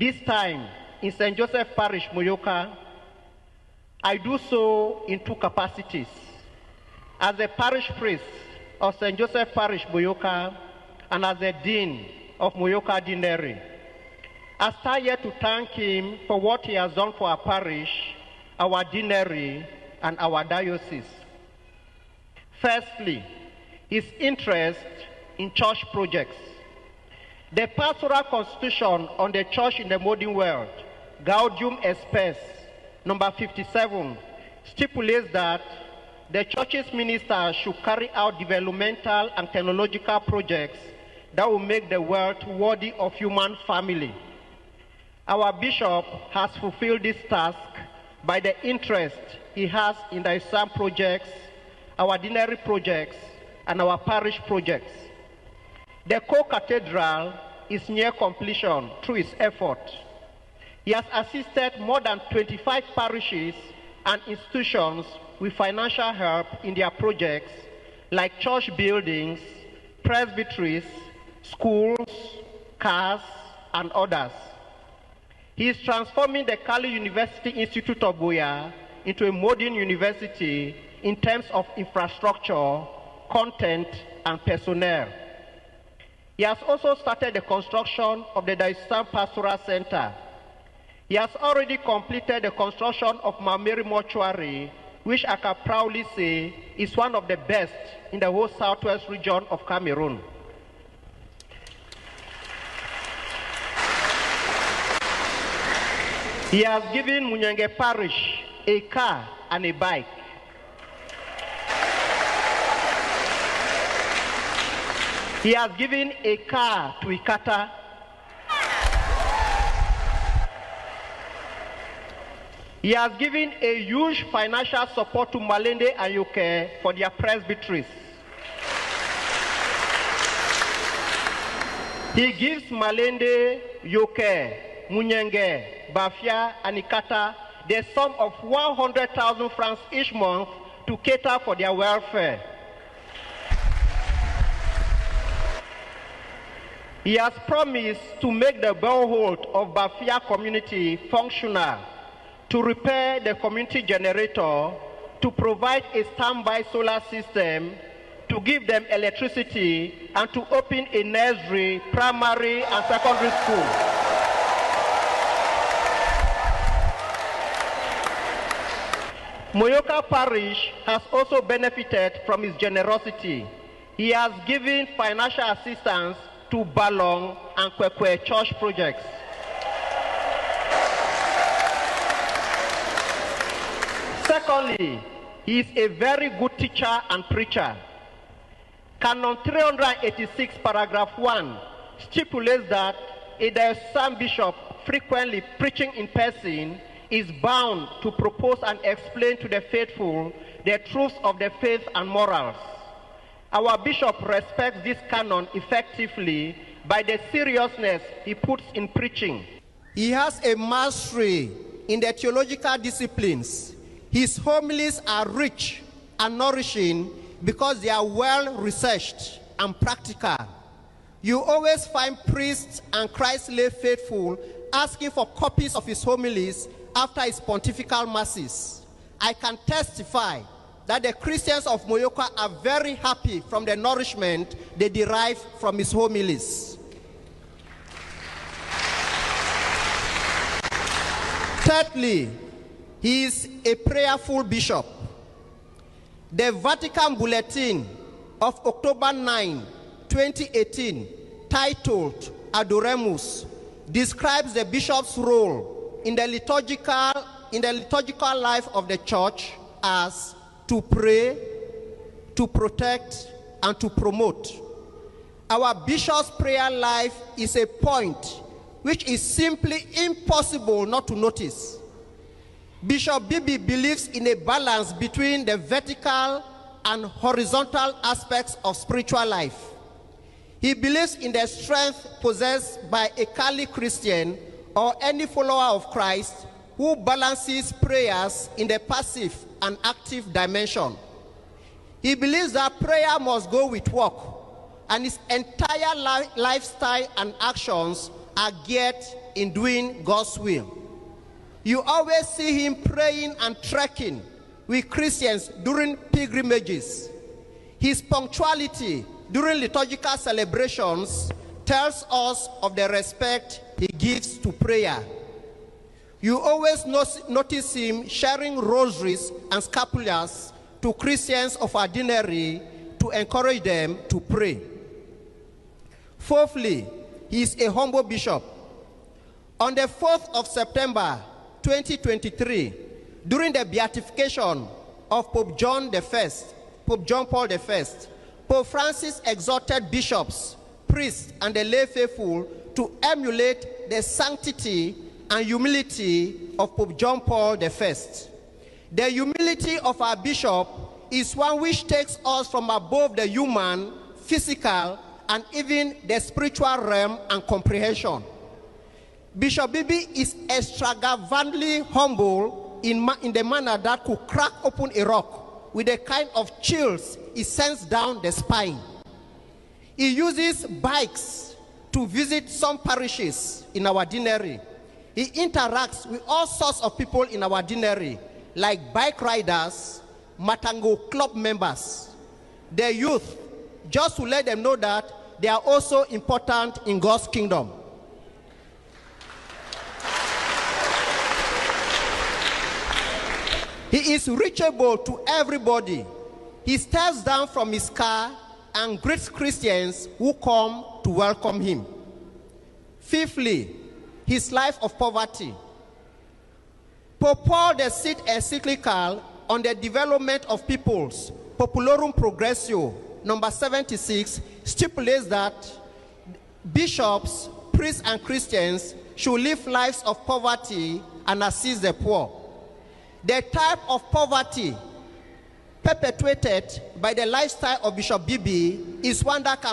this time in St. Joseph Parish, Muyuka, I do so in two capacities. As a parish priest of St. Joseph Parish, Muyuka, and as a dean of Muyuka Deanery. I start here to thank him for what he has done for our parish, our deanery, and our diocese. Firstly, his interest in church projects. The pastoral constitution on the church in the modern world, Gaudium et Spes, number 57, stipulates that the church's ministers should carry out developmental and technological projects that will make the world worthy of human family. Our bishop has fulfilled this task by the interest he has in the Islam projects, our deanery projects, and our parish projects. The co-cathedral is near completion through his effort. He has assisted more than 25 parishes and institutions with financial help in their projects like church buildings, presbyteries, schools, cars, and others. He is transforming the Kali University Institute of Buea into a modern university in terms of infrastructure, content, and personnel. He has also started the construction of the Diocesan Pastoral Center. He has already completed the construction of Mameri Mortuary, which I can proudly say is one of the best in the whole southwest region of Cameroon. He has given Munyenge Parish a car and a bike. He has given a car to Ikata. He has given a huge financial support to Malende and Yoke for their presbyteries. He gives Malende, Yoke, Munyenge, Bafia, and Ikata the sum of 100,000 francs each month to cater for their welfare. He has promised to make the borehole of Bafia community functional, to repair the community generator, to provide a standby solar system, to give them electricity, and to open a nursery, primary, and secondary school. Muyuka Parish has also benefited from his generosity. He has given financial assistance to Balong and Kwekwe church projects. Secondly, he is a very good teacher and preacher. Canon 386, paragraph 1, stipulates that a diocesan bishop frequently preaching in person is bound to propose and explain to the faithful the truths of the faith and morals. Our bishop respects this canon effectively by the seriousness he puts in preaching. He has a mastery in the theological disciplines. His homilies are rich and nourishing because they are well researched and practical. You always find priests and Christ-lay faithful asking for copies of his homilies after his pontifical masses. I can testify that the Christians of Muyuka are very happy from the nourishment they derive from his homilies. Thirdly, he is a prayerful bishop. The Vatican Bulletin of October 9, 2018, titled Adoremus, describes the bishop's role in the liturgical life of the church as to pray, to protect, and to promote. Our bishop's prayer life is a point which is simply impossible not to notice. Bishop Bibi believes in a balance between the vertical and horizontal aspects of spiritual life. He believes in the strength possessed by a Kali Christian or any follower of Christ who balances prayers in the passive and active dimension. He believes that prayer must go with work, and his entire lifestyle and actions are geared in doing God's will. You always see him praying and trekking with Christians during pilgrimages. His punctuality during liturgical celebrations tells us of the respect he gives to prayer. You always notice him sharing rosaries and scapulars to Christians of our deanery to encourage them to pray. Fourthly, he is a humble bishop. On the 4th of September 2023, during the beatification of Pope John Paul I, Pope Francis exhorted bishops, priests, and the lay faithful to emulate the sanctity and humility of Pope John Paul I. The humility of our bishop is one which takes us from above the human, physical, and even the spiritual realm and comprehension. Bishop Bibi is extravagantly humble in the manner that could crack open a rock with the kind of chills it sends down the spine. He uses bikes to visit some parishes in our deanery. He interacts with all sorts of people in our deanery, like bike riders, Matango club members, the youth, just to let them know that they are also important in God's kingdom. He is reachable to everybody. He steps down from his car and greets Christians who come to welcome him. Fifthly, his life of poverty. Pope Paul VI encyclical on the development of peoples, Populorum Progressio, number 76, stipulates that bishops, priests, and Christians should live lives of poverty and assist the poor. The type of poverty perpetuated by the lifestyle of Bishop Bibi is one that can